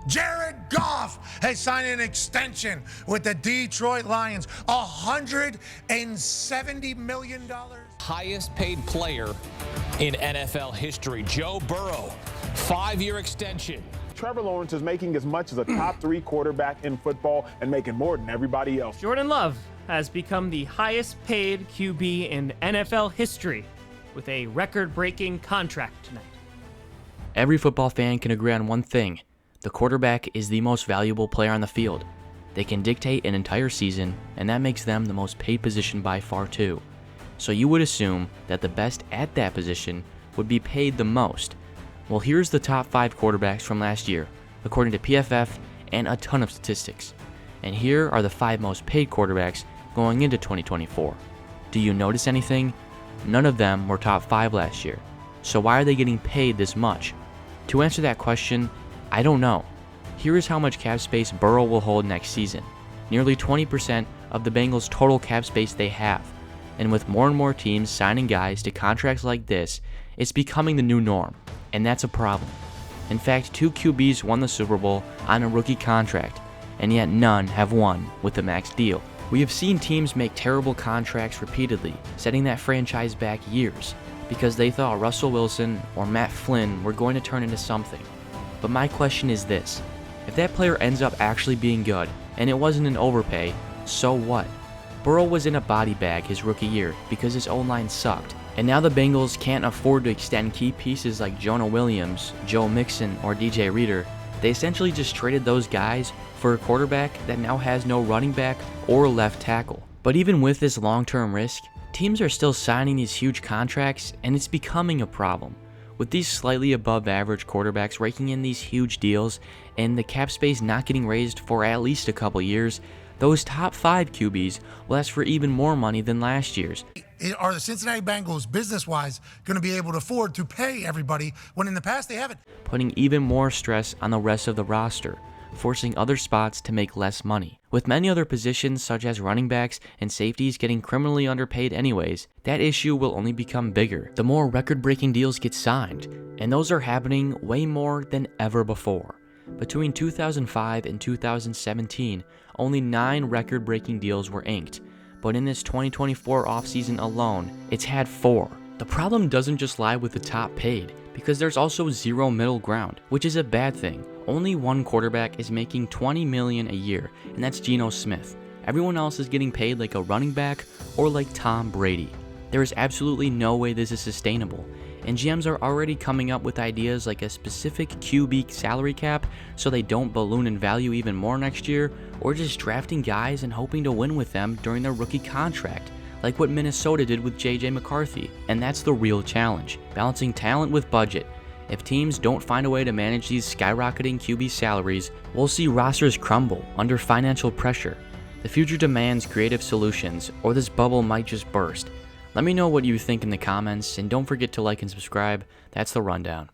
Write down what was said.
Jared Goff has signed an extension with the Detroit Lions. $170 million. Highest paid player in NFL history, Joe Burrow, 5-year extension. Trevor Lawrence is making as much as a top 3 quarterback in football and making more than everybody else. Jordan Love has become the highest paid QB in NFL history with a record-breaking contract tonight. Every football fan can agree on one thing. The quarterback is the most valuable player on the field. They can dictate an entire season, and that makes them the most paid position by far too. So you would assume that the best at that position would be paid the most. Well, here's the top 5 quarterbacks from last year, according to PFF and a ton of statistics. And here are the 5 most paid quarterbacks going into 2024. Do you notice anything? None of them were top 5 last year. So why are they getting paid this much? To answer that question, I don't know. Here is how much cap space Burrow will hold next season. Nearly 20% of the Bengals' total cap space they have. And with more and more teams signing guys to contracts like this, it's becoming the new norm. And that's a problem. In fact, 2 QBs won the Super Bowl on a rookie contract, and yet none have won with a max deal. We have seen teams make terrible contracts repeatedly, setting that franchise back years, because they thought Russell Wilson or Matt Flynn were going to turn into something. But my question is this: if that player ends up actually being good, and it wasn't an overpay, so what? Burrow was in a body bag his rookie year because his O-line sucked, and now the Bengals can't afford to extend key pieces like Jonah Williams, Joe Mixon, or DJ Reader. They essentially just traded those guys for a quarterback that now has no running back or left tackle. But even with this long-term risk, teams are still signing these huge contracts, and it's becoming a problem. With these slightly above average quarterbacks raking in these huge deals and the cap space not getting raised for at least a couple years, those top 5 QBs will ask for even more money than last year's. Are the Cincinnati Bengals, business-wise, going to be able to afford to pay everybody when in the past they haven't? Putting even more stress on the rest of the roster, forcing other spots to make less money. With many other positions such as running backs and safeties getting criminally underpaid anyways, that issue will only become bigger the more record-breaking deals get signed, and those are happening way more than ever before. Between 2005 and 2017, only 9 record-breaking deals were inked, but in this 2024 offseason alone, it's had 4. The problem doesn't just lie with the top paid, because there's also zero middle ground, which is a bad thing. Only one quarterback is making $20 million a year, and that's Geno Smith. Everyone else is getting paid like a running back or like Tom Brady. There is absolutely no way this is sustainable, and GMs are already coming up with ideas like a specific QB salary cap so they don't balloon in value even more next year, or just drafting guys and hoping to win with them during their rookie contract, like what Minnesota did with JJ McCarthy. And that's the real challenge, balancing talent with budget. If teams don't find a way to manage these skyrocketing QB salaries, we'll see rosters crumble under financial pressure. The future demands creative solutions, or this bubble might just burst. Let me know what you think in the comments, and don't forget to like and subscribe. That's the rundown.